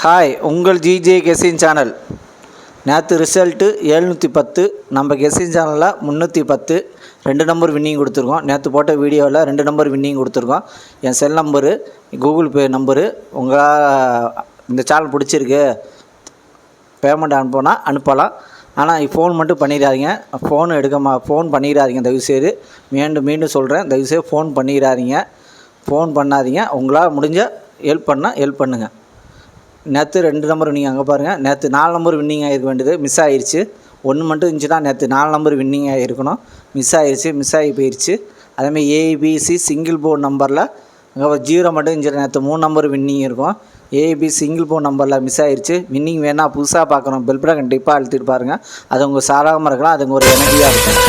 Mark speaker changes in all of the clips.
Speaker 1: Hi, உங்கள் GJ guessing channel. நேற்று result 710, நம்ம கெஸ்ஸிங் சேனலில் 310 2 நம்பர் வின்னிங் கொடுத்துருக்கோம். நேற்று போட்ட வீடியோவில் 2 நம்பர் வின்னிங் கொடுத்துருக்கோம். என் cell number, Google Pay number. உங்களால் இந்த சேனல் பிடிச்சிருக்கு, பேமெண்ட் அனுப்பலாம். ஆனால் ஃபோன் மட்டும் பண்ணிடாதீங்க. ஃபோன் பண்ணிடாதீங்க தயவுசெய்து. மீண்டும் சொல்கிறேன், தயவுசெய்து ஃபோன் பண்ணாதீங்க. உங்களால் முடிஞ்ச ஹெல்ப் பண்ணுங்கள். நேற்று 2 நம்பர் வின்னிங் அங்கே பாருங்கள். நேற்று 4 நம்பர் வின்னிங் ஆகிருக்க வேண்டியது மிஸ் ஆகிருச்சு. 1 மட்டும் இருந்துச்சுன்னா நேற்று 4 நம்பர் வின்னிங் ஆகிருக்கணும். மிஸ் ஆகி போயிடுச்சு. அதேமாதிரி ஏபிசி சிங்கிள் போர்டு நம்பரில் அங்கே 0 மட்டும் இருந்துச்சு. நேற்று 3 நம்பர் வின்னிங் இருக்கும். ஏபி சிங்கிள் போர்டு நம்பரில் மிஸ் ஆகிருச்சு. வின்னிங் வேணால் புதுசாக பார்க்கணும், பெல் பட்டன் கண்டிப்பாக அழுத்திட்டு பாருங்கள். அது உங்கள் சாராகமாக இருக்கலாம், அது ஒரு எனர்ஜியாக இருக்கும்.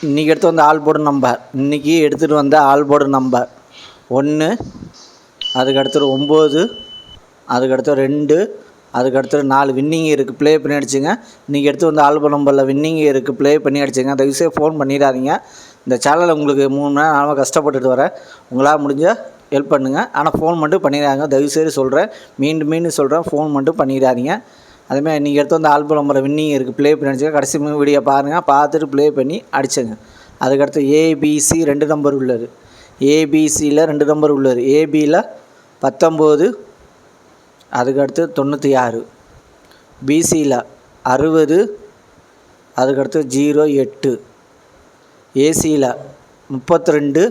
Speaker 1: இன்றைக்கி எடுத்து வந்த ஆல்போர்டு நம்பர், இன்றைக்கி எடுத்துகிட்டு வந்த ஆல்போர்டு நம்பர் 1, அதுக்கடுத்து 9, அதுக்கடுத்து 2, அதுக்கடுத்து 4 வின்னிங் இருக்குது. ப்ளே பண்ணி அடிச்சுங்க. இன்றைக்கி எடுத்து வந்த ஆல்போர்டு நம்பரில் வின்னிங் இருக்குது. ப்ளே பண்ணி அடிச்சுங்க. தயவுசெய்து ஃபோன் பண்ணிடாதீங்க. இந்த சேனலில் உங்களுக்கு 3 மணி நேரம் கஷ்டப்பட்டுட்டு வரேன். உங்களால் முடிஞ்ச ஹெல்ப் பண்ணுங்கள். ஆனால் ஃபோன் மட்டும் பண்ணிடாதீங்க. தயவுசெய்து சொல்கிறேன், மீண்டும் சொல்கிறேன், ஃபோன் மட்டும் பண்ணிடாதீங்க. அதுமாதிரி நீங்கள் எடுத்து வந்து ஆல்பம் நம்பரை வின்னிங் இருக்குது. ப்ளே பண்ணி அடிச்சுங்க. கடைசி வீடியோ பாருங்கள், பார்த்துட்டு ப்ளே பண்ணி அடிச்சுங்க. அதுக்கடுத்து ஏபிசி 2 நம்பர் உள்ளது. ஏபிசியில் 2 நம்பர் உள்ளது. ஏபியில் 19, அதுக்கடுத்து 96, பிசியில் 60, அதுக்கடுத்து 08, ஏசியில் 32,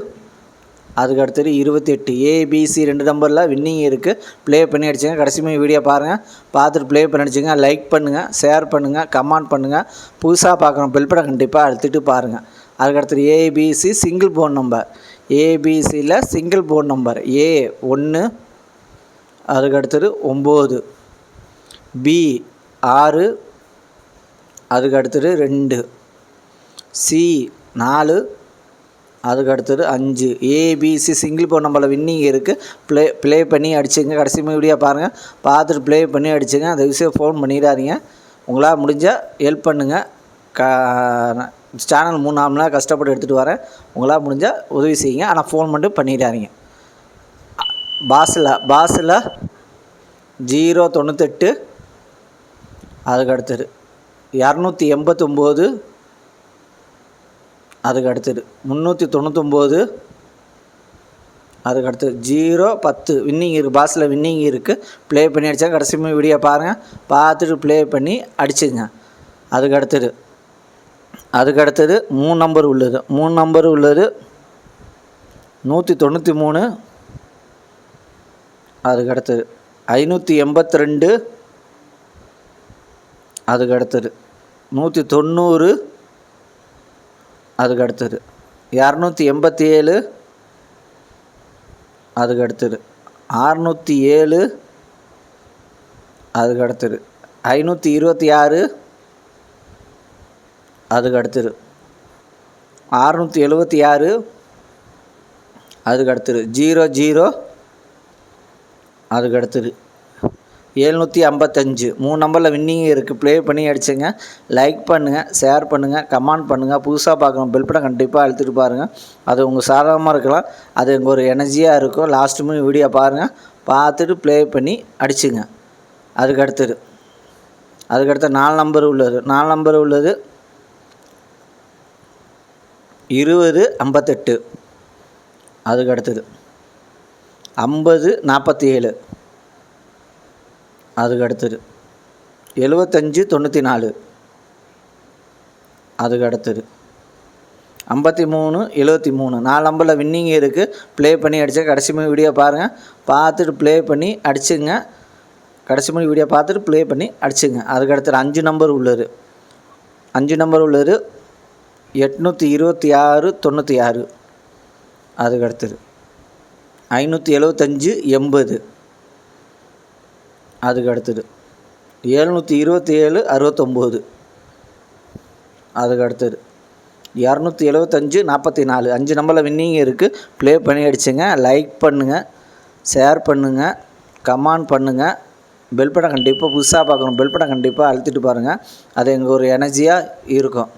Speaker 1: அதுக்கடுத்தது 28. ஏபிசி 2 நம்பரில் வின்னிங் இருக்குது. ப்ளே பண்ணி அடிச்சுங்க. கடைசி வீடியோ பாருங்கள், பார்த்துட்டு ப்ளே பண்ணி அடிச்சுங்க. லைக் பண்ணுங்கள், ஷேர் பண்ணுங்கள், கமெண்ட் பண்ணுங்கள். புதுசாக பார்க்கணும், பெல் பட்டன் கண்டிப்பாக அழுத்திட்டு பாருங்கள். அதுக்கடுத்தது ஏபிசி சிங்கிள் போர்டு நம்பர். ஏபிசியில் சிங்கிள் போர்டு நம்பர் A1, அதுக்கடுத்தது 9, B6, அதுக்கடுத்தது 2, C4, அதுக்கடுத்தது 5. ஏபிசி சிங்கிள் போர்டு நம்பரில் வின்னிங் இருக்குது. ப்ளே பண்ணி அடிச்சுங்க. கடைசி வீடியோ பாருங்கள், பார்த்துட்டு ப்ளே பண்ணி அடிச்சுங்க. அந்த விஷயம் ஃபோன் பண்ணிடாதீங்க. உங்களால் முடிஞ்சால் ஹெல்ப் பண்ணுங்கள். சேனல் 3 நாள் கஷ்டப்பட்டு எடுத்துகிட்டு வரேன். உங்களால் முடிஞ்சால் உதவி செய்யுங்க. ஆனால் ஃபோன் மட்டும் பண்ணிடாதீங்க. பாஸில் 098, அதுக்கடுத்தது 289, அதுக்கடுத்தது 399, அதுக்கடுத்து 010 வின்னிங் இருக்குது. பாஸில் வின்னிங் இருக்குது. ப்ளே பண்ணி அடித்தா கடைசி வீடியோ பாருங்கள், பார்த்துட்டு ப்ளே பண்ணி அடிச்சுங்க. அதுக்கடுத்தது 3 நம்பர் உள்ளது. 3 நம்பர் உள்ளது 193, அதுக்கடுத்தது 582, அதுக்கடுத்தது 190, அதுக்கடுத்தது 287, அதுக்கடுத்தது 607, அதுக்கடுத்தது 526, அதுக்கடுத்தது 676, அதுக்கடுத்தது 00, அதுக்கடுத்தது 755. 3 நம்பரில் வின்னிங் இருக்குது. ப்ளே பண்ணி அடிச்சுங்க. லைக் பண்ணுங்கள், ஷேர் பண்ணுங்கள், கமெண்ட் பண்ணுங்கள். புதுசாக பார்க்கணும், பெல் பட்டன் கண்டிப்பாக அழுத்திட்டு பாருங்கள். அது உங்கள் சாதகமாக இருக்கலாம், அது உங்கள் ஒரு எனர்ஜியாக இருக்கும். லாஸ்ட் வீடியோ பாருங்கள், பார்த்துட்டு ப்ளே பண்ணி அடிச்சுங்க. அதுக்கடுத்து 4 நம்பர் உள்ளது. 4 நம்பர் உள்ளது 2058, அதுக்கடுத்தது 5047, அதுக்கடுத்தது 7594, அதுக்கடுத்தது 5373. 4 நம்பரில் வின்னிங் இருக்குது. ப்ளே பண்ணி அடித்தா கடைசி வீடியோ பாருங்கள், பார்த்துட்டு ப்ளே பண்ணி அடிச்சுங்க. கடைசி வீடியோ பார்த்துட்டு ப்ளே பண்ணி அடிச்சுங்க. அதுக்கடுத்தது 5 நம்பர் உள்ளது. 5 நம்பர் உள்ளது 82696, அதுக்கடுத்தது 57580, அதுக்கடுத்தது 72769, அதுக்கடுத்தது 27544. 5 நம்பரில் வின்னிங் இருக்குது. ப்ளே பண்ணி அடிச்சுங்க. லைக் பண்ணுங்கள், ஷேர் பண்ணுங்கள், கமெண்ட் பண்ணுங்கள். பெல் பட்டன் கண்டிப்பாக புதுசாக பார்க்கணும், பெல் பட்டன் கண்டிப்பாக அழுத்திட்டு பாருங்கள். அது எங்கள் ஒரு எனர்ஜியாக இருக்கும்.